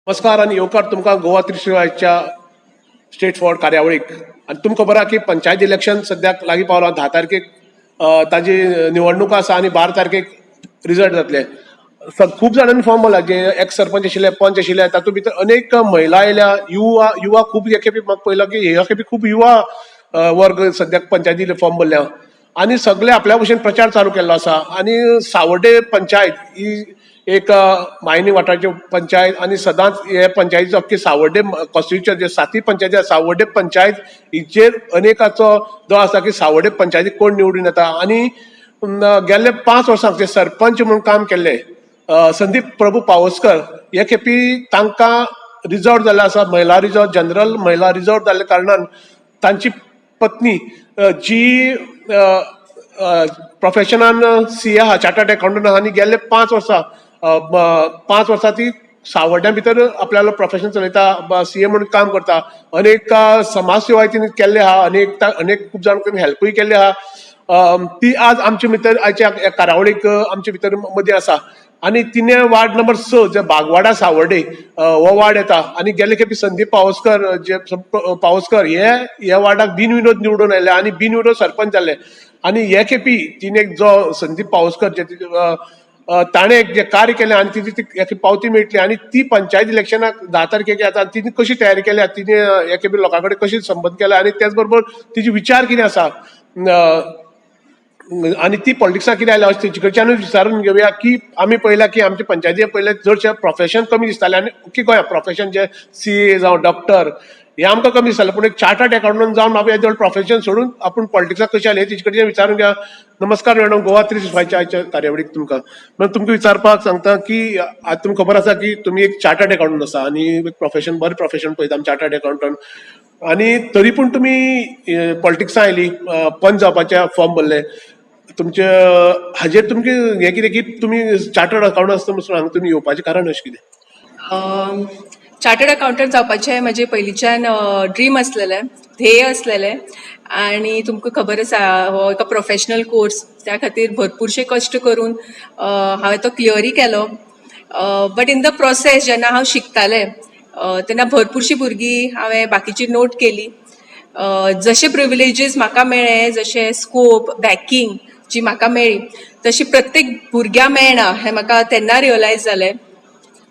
नमस्कार आणि येवकार तुमकां गोवा 365च्या स्टेट फॉरवर्ड कार्यावळीक. आणि तुमकां खबर आहा की पंचायत इलेक्शन सद्याक लागीं पावलां. 10 तारखेक ताजी निवडणूक आसा आणि 12 तारखेक रिजल्ट जातले. खूब जाणांनी फॉर्म भरला, जे एक्स सरपंच आशिल्ले, पंच आशिल्ले. तातूंत भितर अनेक महिला आयल्या, युवा खूब हे खेपे म्हाका पळयला की ह्या खेपे खूब युवा वर्ग सद्याक पंचायती फॉर्म भरल्या. आणि सगळे आपल्या भशेन प्रचार चालू केल्लो आसा. आणि सावड्डे पंचायत ही एक मायनी वाठाराची पंचायत आणि सदांच हे पंचायतीचो अख्खी सावड्डे कॉन्स्टिट्युशन जे 7 पंचायती आसा, सावड्डे पंचायत हिचेर अनेकाचो जो आसा की सावड्डे पंचायतीक कोण निवडून येता. आणि गेल्ले 5 वर्सांक जे सरपंच म्हणून काम केल्ले संदीप प्रभू पावसकर, हे खेपी तांकां रिजर्व जाल्ले आसा. महिला रिजर्व, जनरल महिला रिजर्व जाल्ल्या कारणान तांची पत्नी जी प्रोफेशनान CA आहा, चार्टर्ड अकाउंटंट आहा, आणि गेल्ले 5 वर्सां ती सावड्ड्या भितर आपल्यालो प्रोफेशन चलयता, CA म्हणून काम करता. अनेक समाज सेवा तिने केल्ले आहा, अनेक खूब जाणांक हेल्पूय केल्ले आहा. ती आज आमचे भितर आयच्या कार्यावळीक आमचे भितर मदीं आसा. आणि तिने वार्ड नंबर 6 जे बागवाडा सावड्डे हो वार्ड येता. आणि गेल्ले खेपे संदीप पावसकर हे वार्डाक बिनविरोध निवडून आयले आणि बिनविरोध सरपंच जाल्ले. आणि हे खेपी तिने जो संदीप पावसकर ताणें जे कार्य केलें आणि तिची पावती मेळटली. आणि ती पंचायत इलेक्शनाक 10 तारखेक येता. तिने कशी तयारी केल्या, तिने हे खेपे लोकां कडेन कशी संबंद केला, आणि त्याच बरोबर तिचे विचार कितें आसा, आणि ती पॉलिटिक्सां कितें आयल्या तेचे कडच्यानूच विचारून घेवया. की आमी पळयला की आमच्या पंचायतीन पयले चडशे प्रोफेशन कमी दिसताले, आणि ओके गोंया प्रोफेशन जे CA जावं डॉक्टर हे आमकां कमी दिसताले. पूण एक चार्टर्ड अकाउंटंट जावन हांव हेजे प्रोफेशन सोडून आपूण पॉलिटिक्साक कशें आले तेचे कडच्यान विचारून घेवया. नमस्कार मॅडम, गोवा 365च्या आयच्या कार्यावळीक तुमकां तुमकां विचारपाक सांगता की आज तुमकां खबर आसा की तुमी एक चार्टर्ड अकाउंटंट आसा आणि एक प्रोफेशन बरें प्रोफेशन पळयता चार्टर्ड अकाउंटंट. आणि तरी पूण तुमी पॉलिटिक्सां आयली, पंच जावपाचे फॉर्म भरले. तुमचे हाजेर तुमचे हे कितें की तुमी चार्टर्ड अकाउंटंट आसता म्हणून हांगा तुमी येवपाचें कारण अशें कितें? चार्टर्ड अकाउंटंट जावपाचें म्हजें पयलींच्यान ड्रीम असलेलें, ध्येय असलेलें. आणि तुमकां खबर आसा हो एका प्रोफेशनल कोर्स, त्या खातीर भरपूरशे कश्ट करून हांवें तो क्लियरय केलो. बट इन द प्रोसेस जेन्ना हांव शिकतालें तेन्ना भरपूरशीं भुरगीं हांवें बाकीची नोट केली. जशे प्रिविलेजीस म्हाका मेळ्ळे, जशे स्कोप बॅकींग जी म्हाका मेळ्ळी, तशी प्रत्येक भुरग्याक मेळना हें म्हाका तेन्ना रियलायज जालें.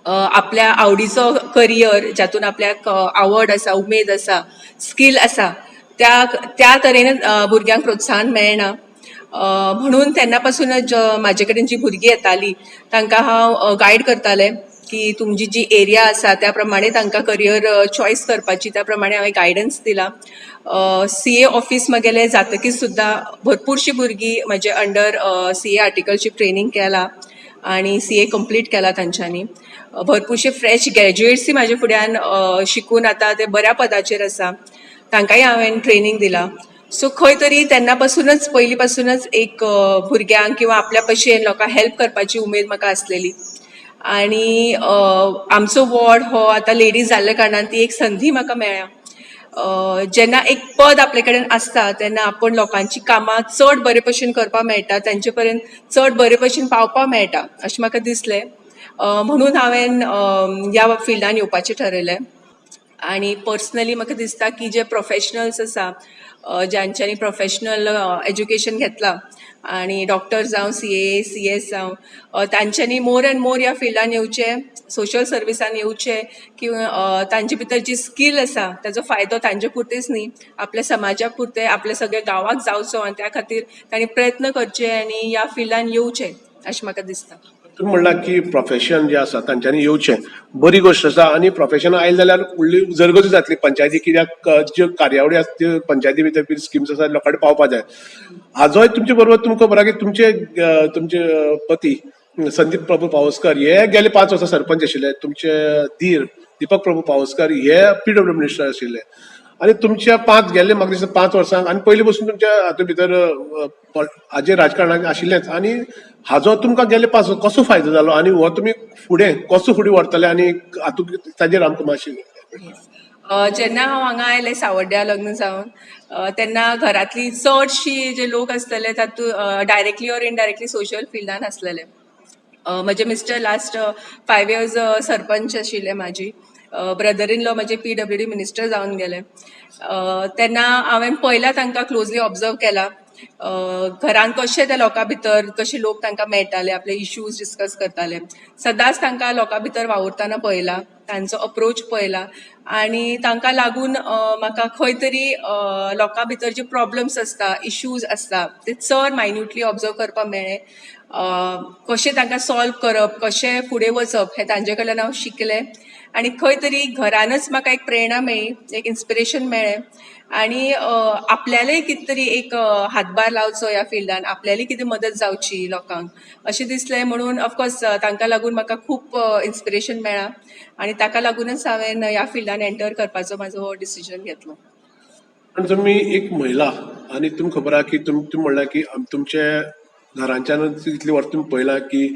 आपल्या आवडीचो करियर, जातून आपल्याक आवड आसा, उमेद आसा, स्कील आसा, त्या तरेन भुरग्यांक प्रोत्साहन मेळना. म्हणून तेन्ना पासूनच म्हाजे कडेन जी भुरगीं येतालीं तांकां हांव गायड करतालें की तुमची जी एरिया आसा त्या प्रमाणे तांकां करियर चॉयस करपाची, त्या प्रमाणे हांवें गायडन्स दिला. CA ऑफिस म्हगेलें जातकीच सुद्दां भरपूरशीं भुरगीं म्हजे अंडर CA आर्टिकलशीप ट्रेनिंग केला आणि CA कंप्लीट केला तांच्यांनी. भरपूरशे फ्रेश ग्रॅज्युएट्सय म्हाजे फुड्यान शिकून आतां ते बऱ्या पदाचेर आसा, तांकांय हांवें ट्रेनिंग दिला. सो खंय तरी तेन्ना पासूनच पयलीं पासूनच एक भुरग्यांक किंवा आपल्या भशेन लोकांक हेल्प करपाची उमेद म्हाका आसलेली. आणि आमचो वॉर्ड हो आतां लेडीज जाल्ल्या कारणान ती एक संदी म्हाका मेळ्ळ्या. जेन्ना एक पद आपले कडेन आसता तेन्ना आपण लोकांची कामां चड बरे भशेन करपाक मेळटा, तांचे पर्यंत चड बरे भशेन पावपाक मेळटा अशें म्हाका दिसलें. म्हणून हांवें ह्या फिल्डान येवपाचें ठरयलें. आणि पर्सनली म्हाका दिसता की जे प्रोफेशनल्स आसा, ज्यांच्यांनी प्रोफेशनल एज्युकेशन घेतलां, आणि डॉक्टर जावं CA CS जावं, तांच्यांनी मोर अँड मोर ह्या फिल्डान येवचें, सोशल सर्विसान येवचें, किंवा तांचे भितर जी स्कील आसा ताजो फायदो तांचे पुरतेच न्ही, आपल्या समाजा पुरते, आपल्या सगळ्या गांवाक जावचो. आनी त्या खातीर तांणी प्रयत्न करचे आनी ह्या फिल्डान येवचें अशें म्हाका दिसता. तुम्ही म्हणला की प्रोफेशन जे आसा तांच्यांनी येवचें, बरी गोष्ट आसा. आणि प्रोफेशन आयले जाल्यार व्हडली उजरगती जातली पंचायती, कित्याक ज्यो कार्यावळी आसा त्यो पंचायती भितर स्किम्स आसा लोकां कडेन पावपाक जाय. हाजोय तुमचे बरोबर तुमकां खबर आहा की तुमचे पती संदीप प्रभू पावसकर हे गेले 5 वर्सां सरपंच आशिल्ले. तुमचे धीर दीपक प्रभू पावसकर हे PWD मिनिस्टर आशिल्ले. आणि तुमच्या गेल्ले म्हाका दिसता 5 वर्सांक आणि पयलीं पासून तुमच्या हातूंत भितर हाजे राजकारणाक आशिल्लेच. आणि हाजो तुमकां गेले 5 वर्सां कसो फायदो जालो, आणि हो तुमी कसो फुडें व्हरतले, आणि हातूंत ताजेर आमकां मातशें. जेन्ना हांव हांगा आयलें सावड्ड्या लग्न जावन, तेन्ना घरांतली चडशीं जे लोक आसलेले तातूंत डायरेक्टली ऑर इनडायरेक्टली सोशल फिल्डान आसलेले. म्हजे मिस्टर लास्ट 5 इयर्स सरपंच आशिल्ले म्हाजी. ब्रदर इन लॉ म्हजे PWD मिनिस्टर जावन गेले. तेन्ना हांवें पयला तांकां क्लोजली ऑब्जर्व केला. घरान कशे ते लोकां भितर कशे लोक तांकां मेळटाले, आपले इश्यूज डिस्कस करताले. सदांच तांकां लोकां भितर वावुरताना पळयला, तांचो अप्रोच पळयला आनी तांकां लागून म्हाका खंय तरी लोकां भितर जे प्रॉब्लम्स आसता, इश्यूज आसता, ते चड मायन्युटली ऑब्जर्व करपाक मेळ्ळे. कशें तांकां सॉल्व करप, कशें फुडें वचप हें तांचे कडल्यान हांव शिकलें आनी खंय तरी घरानच म्हाका एक प्रेरणा मेळ्ळी, एक इन्स्पिरेशन मेळ्ळें आनी आपल्यालेय कितें तरी एक हातभार लावचो ह्या फिल्डान, आपल्याली कितें मदत जावची लोकांक अशें दिसलें. म्हणून ऑफकोर्स तांकां लागून म्हाका खूब इन्स्पिरेशन मेळ्ळां आनी ताका लागूनच हांवें ह्या फिल्डान एंटर करपाचो म्हाजो डिसिजन घेतलो. पण तुम्ही एक महिला आणि तुम्ही खबर आहे की तुम्ही म्हणला की तुमच्या घरांच्यान इतली वर्ष तुम्ही पळयला की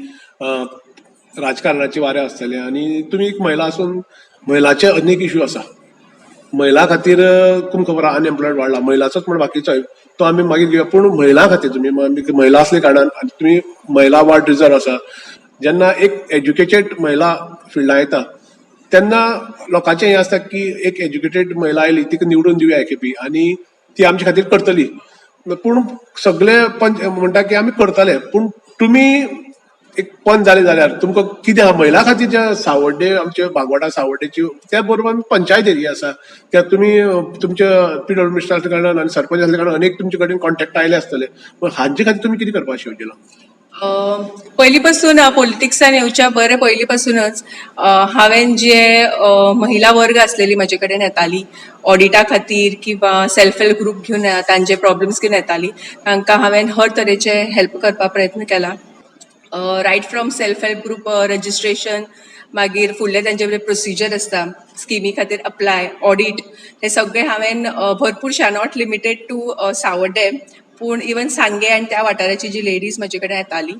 राजकारणाची वारे आसतले आणि तुम्ही एक महिला असून महिलाचे अनेक इश्यू आसा. महिला खातीर तुमकां खबर आहा अनएम्प्लॉयड वाडला, महिलाचोच म्हण बाकीचोय तो आमी मागीर घेवया. पूण महिला खातीर तुम्ही महिला असले कारणान आनी तुम्ही महिला वार्ड रिझर्व आसा, जेन्ना एक एज्युकेटेड महिला फिल्डां येता तेन्ना लोकांचें हें आसता की एक एज्युकेटेड महिला आयली तिका निवडून दिवया एकेपी आनी ती आमचे खातीर करतली. पूण सगळे पंच म्हणटा की आमी करतले, पूण तुमी एक पंच जाले जाल्यार तुमकां कितें आहा महिला खातीर जे सावड्डे आमचे बागवाडा सावड्डेची त्या बरोबर पंचायत एरिया आसा त्या तुमी तुमच्या PWD मिनिस्टर आसल्या कारणान आनी सरपंच आसल्या कारणान अनेक तुमचे कडेन कॉन्टॅक्ट आयले आसतले, पण हांचे खातीर तुमी कितें करपाक शिवचिला? पयलीं पासून पॉलिटिक्सान येवच्या बरे पयलीं पासूनच हांवें जे महिला वर्ग आसलेली म्हजे कडेन येताली ऑडिटा खातीर किंवा सेल्फ हेल्प ग्रुप घेवन तांचे प्रॉब्लेम्स घेवन येताली, तांकां हांवें हर तरेचे हेल्प करपाक प्रयत्न केला. Right from self help group registration, मागीर फुडले तांचे प्रोसिजर आसता स्किमी खातीर अप्लाय, ऑडिट, हे सगळे हांवें भरपूरशा नॉट लिमिटेड टू सावड्डे पूण इवन सांगे आनी त्या वाठाराची जी लेडीज म्हजे कडेन येताली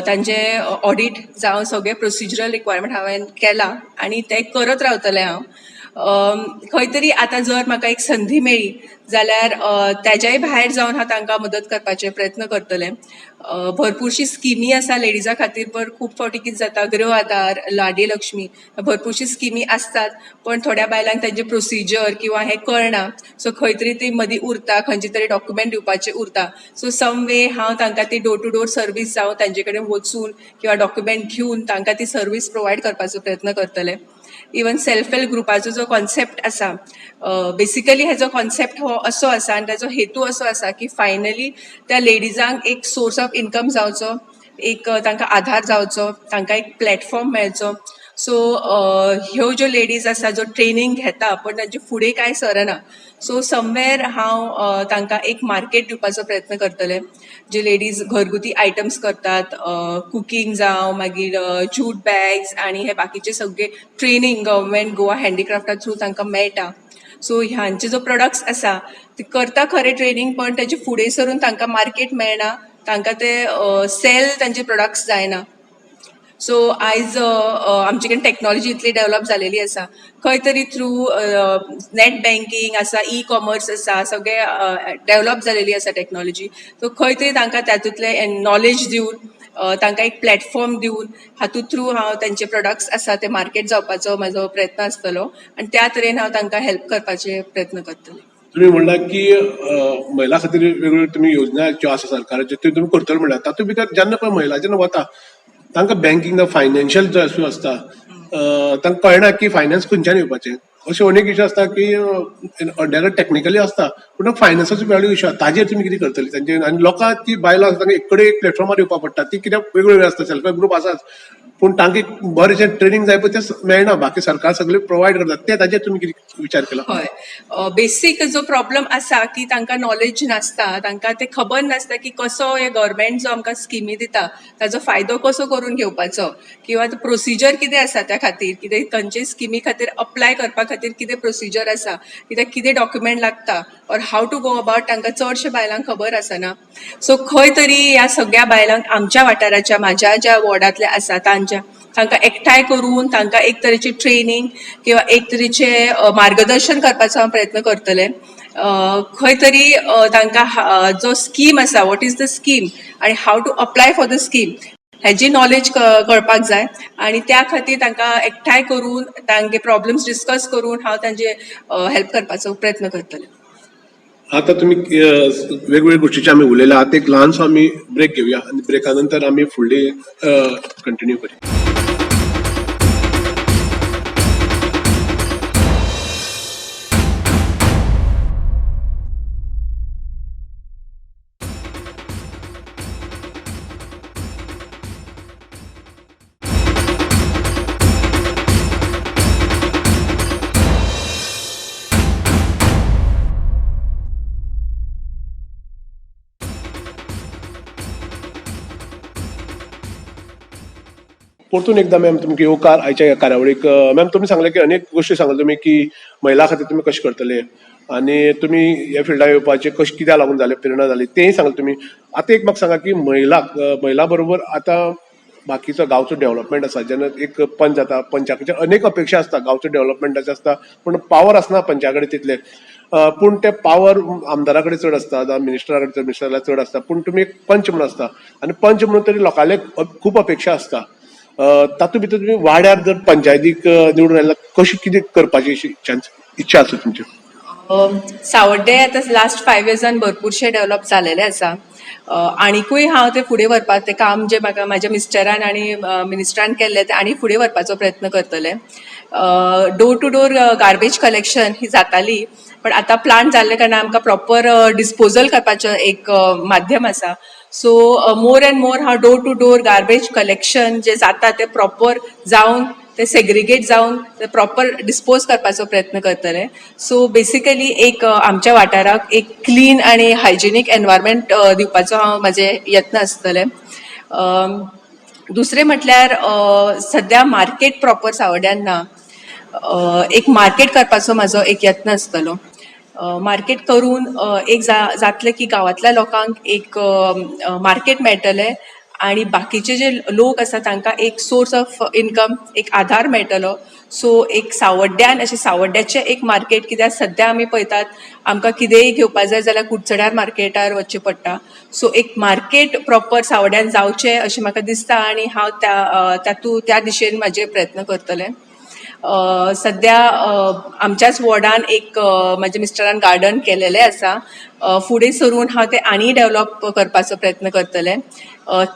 तांचे ऑडिट जावं सगळे प्रोसिजरल रिक्वायरमेंट हांवें केला आनी ते करत रावतलें हांव. खंय तरी आतां जर म्हाका एक संधी मेळ्ळी जाल्यार त्याच्याय भायर जावन हांव तांकां मदत करपाचे प्रयत्न करतलें. भरपूरशी स्किमी आसा लेडीजां खातीर, पण खूब फावटी कितें जाता गृह आधार, लाडली लक्ष्मी, भरपूरशी स्किमी आसतात पण थोड्या बायलांक तांचे प्रोसिजर किंवा हें कळना. सो खंय तरी ती मदीं उरता, खंयचे तरी डॉक्युमेंट दिवपाचे उरता. सो सम वे हांव तांकां ती डोर टू डोर सर्वीस जावं तांचे कडेन वचून किंवा डॉक्युमेंट घेवन तांकां ती सर्वीस प्रोवायड करपाचो प्रयत्न करतलें. इवन सेल्फ हेल्प ग्रुपाचो जो कॉन्सेप्ट आसा, बेसिकली हेजो कॉन्सेप्ट हो असो आसा आनी ताचो हेतू असो आसा की फायनली त्या लेडीजांक एक सोर्स ऑफ इनकम जावचो, एक तांकां आधार जावचो, तांकां एक प्लॅटफॉर्म मेळचो. सो ह्यो ज्यो लेडीज आसा जो ट्रेनिंग घेता पण तांचे फुडें कांय सरना, सो समवेर हांव तांकां एक मार्केट दिवपाचो प्रयत्न करतलें. जे लेडीज घरगुती आयटम्स करतात, कुकींग जावं मागीर जूट बॅग्स आनी हे बाकीचे सगळे ट्रेनिंग गव्हर्मेंट गोवा हँडीक्राफ्टा थ्रू तांकां मेळटा. सो ह्यांचे जो प्रोडक्ट्स आसा ते करता खरें ट्रेनिंग, पण ताचे फुडें सरून तांकां मार्केट मेळना, तांकां ते सेल तांचे प्रोडक्ट्स जायना. सो आयज आमचे कडेन टॅक्नॉलॉजी इतली डेवलप जालेली आसा, खंय तरी थ्रू नेट बँकिंग आसा, कॉमर्स आसा, सगळे डेवलप जालेली आसा टॅक्नॉलॉजी. सो खंय तरी तांकां तातूंतले नॉलेज दिवन तांकां एक प्लॅटफॉर्म दिवन हातूंत थ्रू हांव तांचे प्रोडक्ट्स आसा ते मार्केट जावपाचो म्हाजो प्रयत्न आसतलो आनी त्या तरेन हांव तांकां हेल्प करपाचे प्रयत्न करतलें. तुम्ही म्हणला की महिला खातीर वेगवेगळ्यो तुम्ही योजना ज्यो आसा सरकाराच्यो त्यो तुम्ही करतले म्हणला, तातूंत भितर जेन्ना पळय महिला जेन्ना वता तांकां बँकिंग फायनान्शियल जो इश्यू आसता तांकां कळना की फायनान्स खंयच्यान येवपाचें. अशे अनेक इश्यू आसता की अर्द्याक टॅक्निकली आसता पूण फायनान्साचो व्हॅल्यू इश्यू आसा, ताजेर तुमी कितें करतली तांचे आनी लोकां ती बायलां तांकां एक कडेन एक प्लॅटफॉर्मार येवपाक पडटा. ती कित्याक वेगवेगळ्यो आसता, सेल्फ हेल्प ग्रुप आसाच पूण तांकां एक बरेंशें ट्रेनिंग जाय पळय तें मेळना, बाकी सरकार सगळे प्रोवायड करतात. ते ताजेर तुमी कितें विचार केला? हय, बेसीक जो प्रॉब्लम आसा की तांकां नॉलेज नासता, तांकां ते खबर नासता की कसो हे गव्हर्मेंट जो आमकां स्किमी दिता ताचो फायदो कसो करून घेवपाचो किंवा प्रोसिजर कितें आसा त्या खातीर, कितें खंयचे स्किमी खातीर अप्लाय करपा खातीर कितें प्रोसिजर आसा, कित्याक कितें डॉक्युमेंट लागता or how to go about, तांकां चडशे बायलांक खबर आसना. सो खंय तरी ह्या सगळ्या बायलांक आमच्या वाठाराच्या म्हाज्या ज्या वॉर्डांतल्या आसा तांकां एकठांय करून तांकां एक तरेची ट्रेनिंग किंवा एक तरेचे मार्गदर्शन करपाचो हांव प्रयत्न करतलें. खंय तरी तांकां जो स्कीम आसा, वॉट इज द स्कीम आनी how to apply for the scheme हेजी नॉलेज कळपाक जाय आनी त्या खातीर तांकां एकठांय करून तांचे प्रॉब्लेम्स डिस्कस करून हांव तांचे हेल्प करपाचो प्रयत्न करतलें. आता तुम्ही वेगवेगळ्या गोष्टीचे आम्ही उलयला आता एक ल्हानसो आम्ही ब्रेक घेऊया आणि ब्रेका नंतर आम्ही फुडली कंटिन्यू करूया. परतून एकदा मॅम तुमकां येवकार आयच्या ह्या कार्यावळीक. मॅम तुम्ही सांगले की अनेक गोष्टी सांगले तुम्ही की महिला खातीर तुम्ही कशें करतले आनी तुम्ही ह्या फिल्डाक येवपाचे कशें कित्याक लागून जाले प्रेरणा जाली तेंय सांगले तुम्ही. आता एक म्हाका सांगा की महिला बरोबर आता बाकीचो गांवचो डेव्हलपमेंट आसा जेन्ना एक पंच जाता पंचा कडच्यान अनेक अपेक्षा आसता गांवचो डेव्हलपमेंटाचे आसता पूण पावर आसना पंचा कडेन तितले. पूण ते पावर आमदारा कडेन चड आसता जावं मिनिस्टरा चड आसता पूण तुमी एक पंच म्हणून आसता आनी पंच म्हणून तरी लोकांले खूब अपेक्षा आसता. तातूंत भितर तुम्ही वाड्यार जर पंचायतीक निवडून आयला कशी कितें करपाची इच्छा आसा तुमची? सावड्डे आतां लास्ट 5 इयर्सान भरपूरशे डेव्हलप जालेले आसा. आनीकूय हांव ते फुडें व्हरपाक तें काम जें म्हाका म्हाज्या मिस्टरान आनी मिनिस्टरान केल्लें तें आनी फुडें व्हरपाचो प्रयत्न करतलें. Door to door garbage collection ही जाताली पण आतां प्लांट जाल्ले कारणान आमकां प्रॉपर डिस्पोजल करपाचें एक माध्यम आसा. सो मोर एंड मोर हांव door to door garbage collection जें जाता तें प्रॉपर जावन ते सेग्रिगेट जावन ते प्रॉपर डिस्पोज करपाचो प्रयत्न करतले. सो बेसिकली एक आमच्या वाठाराक एक क्लीन आनी हायजिनीक एनवायरमेंट दिवपाचो हांव म्हाजे यत्न आसतले. दुसरें म्हटल्यार सद्या मार्केट प्रॉपर सावड्ड्यान ना. एक मार्केट करपाचो म्हाजो एक यत्न आसतलो. मार्केट करून एक जातलें की गांवांतल्या लोकांक एक मार्केट मेळटलें आनी बाकीचे जे लोक आसा तांकां एक सोर्स ऑफ इनकम एक आधार मेळटलो. सो एक सावड्ड्यान अशें सावड्ड्याचें एक मार्केट कित्याक सद्या आमी पळयतात आमकां कितेंय घेवपा जाय जाल्यार कुडचड्यार मार्केटार वचचें पडटा. सो एक मार्केट प्रॉपर सावड्ड्यान जावचें अशें म्हाका दिसता आनी हांव त्या दिशेन म्हाजे प्रयत्न करतलें. सद्या आमच्याच वॉर्डान एक म्हाज्या मिस्टरान गार्डन केलेलें आसा. फुडें सरून हांव तें आनी डेव्हलप करपाचो प्रयत्न करतलें.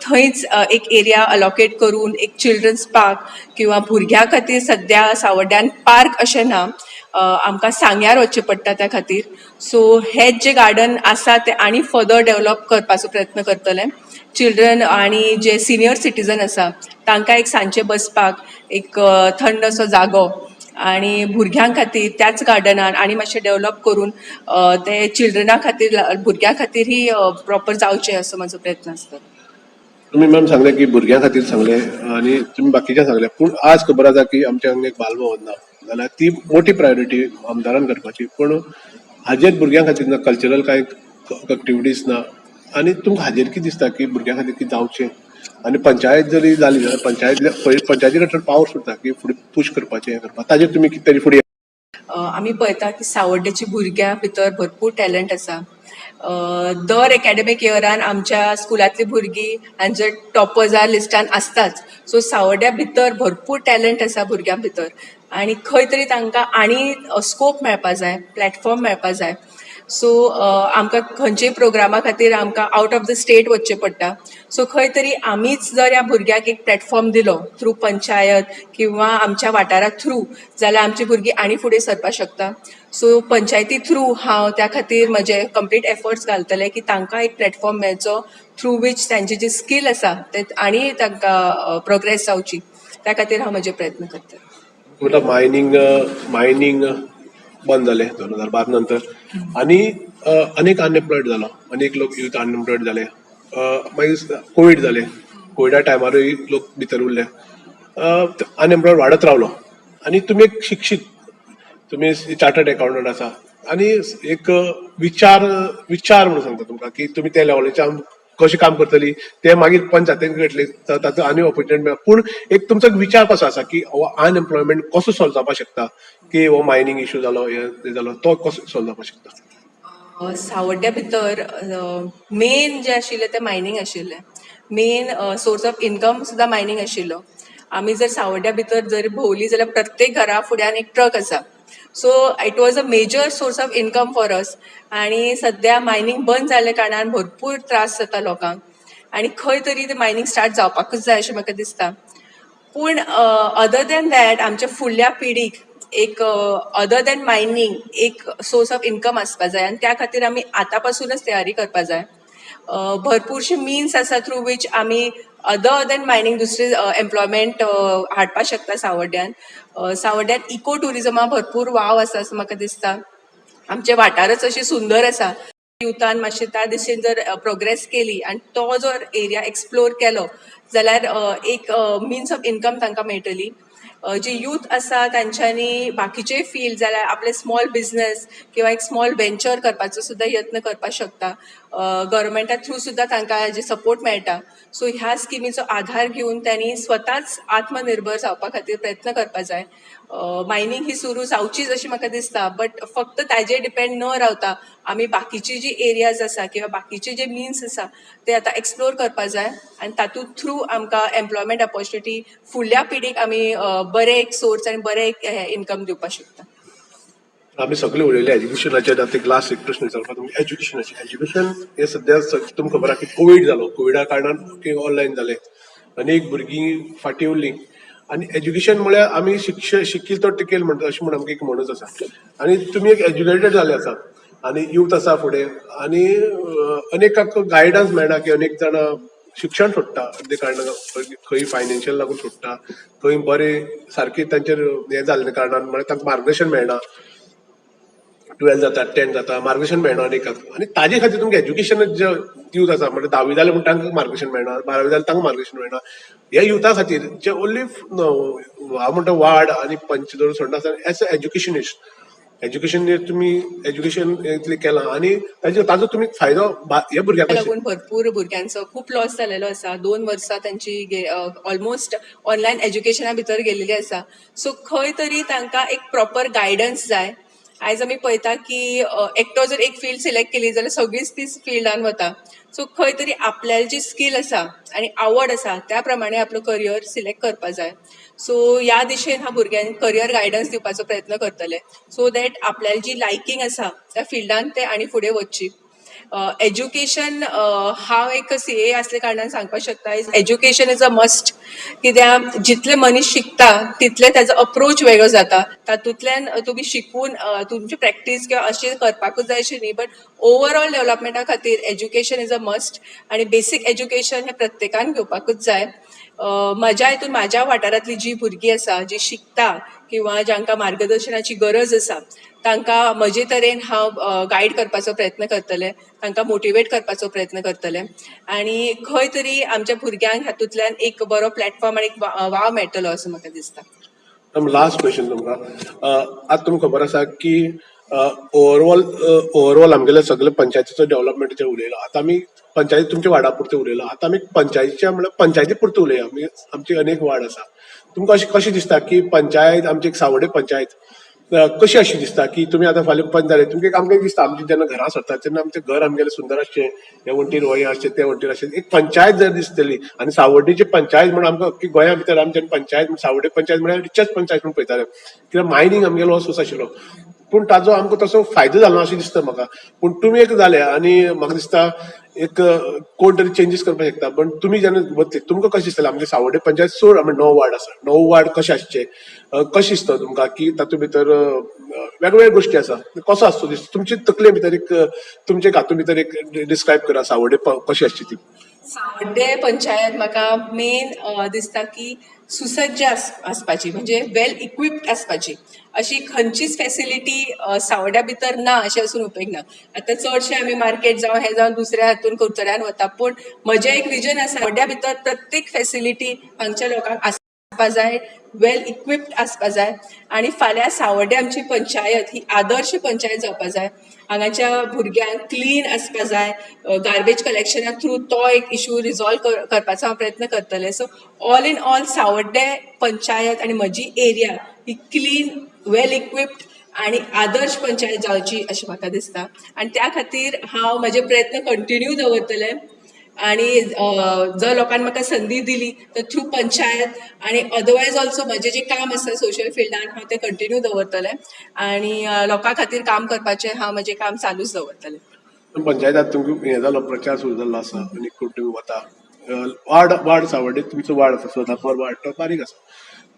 थंयच एक एरिया अलोकेट करून एक चिल्ड्रन्स पार्क किंवा भुरग्यां खातीर सद्या सावड्ड्यान पार्क अशें ना. आमकां सांग्यार वचचें पडटा त्या खातीर. सो हेच जे गार्डन आसा ते आनी फर्दर डेव्हलप करपाचो प्रयत्न करतलें. चिल्ड्रन आनी जे सिनियर सिटीजन आसा तांकां एक सांजचें बसपाक एक थंड असो जागो आनी भुरग्यां खातीर त्याच गार्डनान आनी मातशें डेव्हलप करून ते चिल्ड्रना खातीर भुरग्यां खातीर ही प्रॉपर जावचें असो म्हाजो प्रयत्न आसता. तुम्ही मॅम सांगले की भुरग्यां खातीर सांगले आणि तुम्ही बाकीच्या सांगले पूण आज खबर आसा की आमच्या हांगा एक बालभवन ना जाल्यार ती मोठी प्रायोरिटी आमदारान करपाची पूण हाजेर भुरग्यां खातीर ना कल्चरल कांय एक्टिविटीज ना आनी तुमकां हाजेर कितें दिसता की भुरग्यां खातीर कितें जावचें आनी पंचायत जरी जाली जाल्यार पंचायती कडेन पावर सुद्धा की फुडें पुश करपाचें हें करपाक ताजेर तुमी कितें तरी फुडें आमी पळयता की सावड्डेच्या भुरग्यां भितर भरपूर टॅलंट आसा. दर एकाडेमीक इयरान आमच्या स्कुलांतली भुरगीं हांचे टॉपर्सां लिस्टान आसताच. सो सावड्ड्या भितर भरपूर टॅलंट आसा भुरग्यां भितर आनी खंय तरी तांकां आनी स्कोप मेळपा जाय प्लॅटफॉर्म मेळपा जाय. सो आमकां खंयच्याय प्रोग्रामा खातीर आमकां आउट ऑफ द स्टेट वचचें पडटा. सो खंय तरी आमीच जर ह्या भुरग्याक एक प्लॅटफॉर्म दिलो थ्रू पंचायत किंवा आमच्या वाठारा थ्रू जाल्यार आमची भुरगीं आनी फुडें सरपाक शकता. सो पंचायती थ्रू हांव त्या खातीर म्हजे कंप्लीट एफर्ट्स घालतलें की तांकां एक प्लॅटफॉर्म मेळचो थ्रू वीच तांचे जे स्कील आसा ते आनी तांकां प्रोग्रेस जावची त्या खातीर हांव म्हजे प्रयत्न करतलें. म्हटल्यार मायनींग बंद जालें 2012 नंतर आनी अनेक अनएम्प्लॉयड जालो अनेक लोक यूथ अनएम्प्लॉयड जाले. मागीर कोवीड जालें कोविडा टायमारूय लोक भितर उरले अनएम्प्लॉयड वाडत रावलो आनी तुमी एक शिक्षीत तुमी चार्टर्ड अकाउंटंट आसा आनी एक विचार म्हणून सांगता तुमकां की तुमी त्या लेवलाच्यान कशें काम करतली ते मागीर पंचायतीन घेतले तातूंत आनी ऑपॉर्च्युनिटी मेळटा पूण एक तुमचो विचार कसो आसा की हो अनएम्प्लॉयमेंट कसो सॉल्व जावपाक शकता की हो मायनींग इश्यू जालो हे जालो तो कसो सॉल्व जावपाक शकता? सावड्ड्या भितर मेन जें आशिल्लें तें मायनींग आशिल्लें. मेन सोर्स ऑफ इनकम सुद्दां मायनींग आशिल्लो. आमी जर सावड्ड्या भितर जर भोंवली जाल्यार प्रत्येक घरा फुड्यान एक ट्रक आसा. So it was a major source of income for us. आणि सध्या मायनींग बंद जाल्ल्या कारणान भरपूर त्रास जाता लोकांक आणि खंय तरी ते मायनींग स्टार्ट जावपाकूच जाय अशें म्हाका दिसता. पूण अदर दॅन दॅट आमच्या फुडल्या पिढीक एक अदर दॅन मायनींग एक सोर्स ऑफ इनकम आसपा जाय आनी त्या खातीर आमी आतां पासूनच तयारी करपा जाय. भरपूरशे मिन्स आसा थ्रू वीच आमी अदर दॅन मायनींग दुसरे एम्प्लॉयमेंट हाडपा शकता सावड्ड्यान. सावड्ड्यान इको टुरिजमा भरपूर वाव आसा असं म्हाका दिसता. आमचे वाठारच अशे सुंदर आसा. युथान मातशें त्या दिशेन जर प्रोग्रेस केली आनी तो जर एरिया एक्सप्लोर केलो जाल्यार एक मिन्स ऑफ इनकम तांकां मेळटली. जे यूथ आसा तांच्यांनी बाकीचे फील्ड जाल्यार आपले स्मॉल बिझनेस किंवा एक स्मॉल वेंचर करपाचो सुद्दां यत्न करपाक शकता. गव्हर्मेंटा थ्रू सुद्दां तांकां हेजे सपोर्ट मेळटा. सो ह्या स्किमीचो आधार घेवन त्यांनी स्वताच आत्मनिर्भर जावपा खातीर प्रयत्न करपा जाय. मायनींग ही सुरू जावचीच अशी म्हाका दिसता, बट फक्त ताजेर डिपेंड न रावता आमी बाकीची जी एरियाज आसा किंवा बाकीचे जे मिन्स आसा ते आतां एक्सप्लोर करपा जाय आनी तातूंत थ्रू आमकां एम्प्लॉयमेंट ऑपॉर्च्युनिटी फुडल्या पिढीक आमी बरे एक सोर्स आनी बरे एक इनकम दिवपाक शकता. आमी सगळे उलयले एज्युकेशनाचे. आतां एक लास्ट एक प्रश्न विचारपाक तुमकां एज्युकेशनाचे. एज्युकेशन हे सध्या तुमकां खबर आहा की कोवीड जालो. कोविडा कारणान ऑनलायन जालें. अनेक भुरगीं फाटीं उरलीं. आनी एज्युकेशन म्हळ्यार आमी शिकिल तो टिकेल म्हणटा अशें म्हणून आमकां एक म्हणूच आसा. आनी तुमी एक एज्युकेटेड जाले आसा आनी यूथ आसा फुडें आनी अनेकांक गायडन्स मेळना की अनेक जाणां शिक्षण सोडटा ते कारणान खंय फायनान्शियल लागून सोडटा, खंय बरें सारकें तांचेर हें जाल्ले कारणान म्हळ्यार तांकां मार्गदर्शन मेळना. 12 जाता 10 जाता मार्गदर्शन मेळना अनेकांक. आनी ताजे खातीर तुमकां एज्युकेशन जे यूथ आसा म्हणजे 10वी जाले म्हणून तांकां मार्गदर्शन मेळना, 12वी जाले तांकां मार्गदर्शन मेळना. ह्या युथा खातीर जे ओन्ली हांव म्हणटा वाड आनी पंच धरून सोडना एज अ एज्युकेशनिस्ट एज्युकेशन तुमी एज्युकेशन इतलें केलां आनी ताजो तुमी फायदो ह्या भुरग्यांक लागून भरपूर भुरग्यांचो खूप लॉस जालेलो आसा. 2 वर्सां त्यांची ऑलमोस्ट ऑनलायन एज्युकेशना भितर गेलेली आसा. सो खंय तरी तांकां एक प्रॉपर गायडन्स जाय. आयज आमी पळयता की एकटो जर एक फील्ड सिलेक्ट केली जाल्यार सगळींच तीच फिल्डान वता. सो खंय तरी आपल्याली जी स्कील आसा आनी आवड आसा त्या प्रमाणे आपलो करियर सिलेक्ट करपा जाय. सो ह्या दिशेन हांव भुरग्यांक करियर गायडन्स दिवपाचो प्रयत्न करतलें सो दॅट आपल्याली जी लायकींग आसा त्या फिल्डान ते आनी फुडें वचची. एज्युकेशन हांव एक CA असल्या कारणान सांगपाक शकता एज्युकेशन इज अ मस्ट. कित्याक जितले मनीस शिकता तितले ताजो अप्रोच वेगळो जाता. तातूंतल्यान तुमी शिकून तुमची प्रॅक्टीस किंवा अशें करपाकूच जाय अशें न्ही, बट ओवरऑल डेव्हलपमेंटा खातीर एज्युकेशन इज अ मस्ट आनी बेसीक एज्युकेशन हें प्रत्येकान घेवपाकूच जाय. म्हज्या हितून म्हाज्या वाठारांतली जी भुरगीं आसा जी शिकता किंवा जांकां मार्गदर्शनाची गरज आसा तांकां म्हजे तरेन हांव गायड करपाचो प्रयत्न करतलें, तांकां मोटिवेट करपाचो प्रयत्न करतलें आनी खंय तरी आमच्या भुरग्यांक हातूंतल्यान एक बरो प्लॅटफॉर्म आनी वाव मेळटलो असो म्हाका दिसता. लास्ट क्वेश्चन तुमकां. आतां तुमकां खबर आसा की ओवरऑल आमगेले सगळे पंचायतीचो डेव्हलपमेंटाचेर उलयला. आतां आमी पंचायती तुमच्या वाडा पुरते उलयला. आतां आमी पंचायतीच्या म्हळ्यार पंचायती पुरते उलया. आमची अनेक वाड आसा. तुमकां अशें कशें दिसता की पंचायत आमची एक सावड्डे पंचायत कशी अशी दिसता की तुमी आतां फाल्यां पंच जाले तुमकां आमकां दिसता आमची जेन्ना घरां सरता तेन्ना आमचें घर आमगेलें सुंदर आसचें, हे वण्टीर हो आसचें ते वण्टीर आसचें. एक पंचायत जर दिसतली आनी सावड्डेची पंचायत म्हणून आमकां अख्खी गोंया भितर आमच्या पंचायत सावड्डे पंचायत म्हळ्यार रिचस्ट पंचायत म्हणून पळयताले. कित्याक मायनींग आमगेलो हो सोर्स आशिल्लो. पूण ताजो आमकां तसो फायदो जालो अशें दिसता म्हाका. पूण तुमी एक जाले आनी म्हाका दिसता एक कोण तरी चेंजीस करपाक शकता. पण तुमी जेन्ना वतले तुमकां कशें दिसतलें आमचे सावड्डे पंचायत सोड आमी 9 वार्ड आसा 9 वार्ड कशें आसचे, कशें दिसता तुमकां की तातूंत भितर वेगवेगळ्यो गोश्टी आसा कसो आसचो दिसता तुमचे तकले भितर एक तुमचे हातूंत भितर एक डिस्क्रायब करा सावड्डे कशी आसची ती. सावड्डे पंचायत म्हाका मेन दिसता की सुसज्ज आसपाची म्हणजे वेल इक्विप्ड आसपाची. अशी खंयचीच फॅसिलिटी सावड्ड्या भितर ना अशें असून उपेग ना. आतां चडशे आमी मार्केट जावं हे जावन दुसऱ्या हातून कुडचड्यान वता, पूण म्हजें एक विजन आसा सावड्ड्या भितर प्रत्येक फॅसिलिटी हांगच्या लोकांक आसपा जाय, वेल इक्विप्ड आसपा जाय आनी फाल्यां सावड्डे आमची पंचायत ही आदर्श पंचायत जावपा जाय. हांगाच्या भुरग्यांक क्लीन आसपा जाय. गार्बेज कलेक्शना थ्रू तो एक इशू रिजॉल्व करपाचो हांव प्रयत्न करतलें. सो ऑल इन ऑल सावड्डे पंचायत आनी म्हजी एरिया ही क्लीन वेल इक्विप्ड आनी आदर्श पंचायत जावची अशें म्हाका दिसता. आनी त्या खातीर हांव म्हजे प्रयत्न कंटिन्यू दवरतलें. आणि जर लोकांनी म्हाका संदी दिली तर थ्रू पंचायत आणि अदरवायज ऑल्सो म्हजें जें काम आसा सोशल फिल्डान हांव तें कंटिन्यू दवरतलें आणि लोकां खातीर काम करपाचें हांव म्हजें काम चालूच दवरतलें. पंचायतात तुमकां हें जालो प्रचार सुरू जाल्लो आसा आनी तुमी वता वार्ड सावड्डेत तुमचो वार्ड आसा सदाफर वार्ड तो बारीक आसा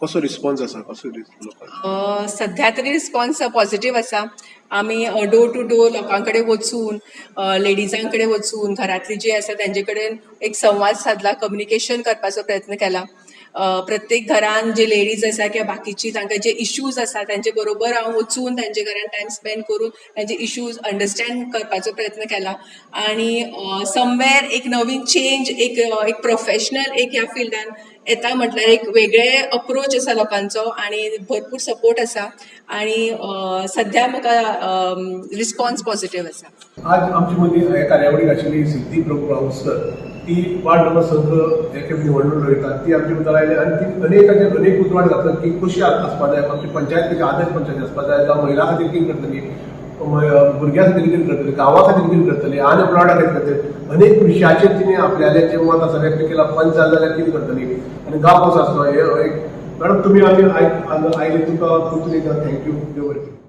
कसो रिस्पॉन्स आसा कसो लोकांचो सध्या तरी रिस्पॉन्स पॉझिटिव्ह आसा. आमी डोर टू डोर लोकां कडेन वचून लेडिजां कडेन वचून घरांतली जी आसा तांचे कडेन एक संवाद साधला, कम्युनिकेशन करपाचो प्रयत्न केला. प्रत्येक घरान जे लेडीज आसा किंवा बाकीची तांकां जे इश्यूज आसा तांचे बरोबर हांव वचून तांचे घरान टायम स्पेंड करून तांचे इश्यूज अंडरस्टँड करपाचो प्रयत्न केला आणि समवेर एक नवीन चेंज एक प्रोफेशनल एक ह्या फिल्डान येता म्हटल्यार एक वेगळे अप्रोच आसा लोकांचो आणि भरपूर सपोर्ट आसा आणि सध्या म्हाका रिस्पॉन्स पॉझिटिव्ह आसा. आज आमची मदीं हे कार्यावळीक आशिल्ली सिद्धी प्रभू गांवस्कर ती वार्ड नंबर 17 एके निवडणूक लढयता ती आमच्या भितर आयली आनी ती अनेक उजवाड घातला की कशी आसपा जाय आमची पंचायत कशी आदर्श पंचायत आसपा जाय जावं महिला खातीर कितें करतली भुरग्यां खातीर कितें करतली गांवा खातीर कितें करतली अनएम्प्लॉयडा खातीर करतली अनेक विशयाचेर तिणें आपल्यालें जें मत आसा व्यक्त केलां पंच जालें जाल्यार कितें करतली आनी गांव कसो आसलो हे एक मॅडम तुमी आमी आयले तुमकां खूब थँक्यू देव बरें करूं.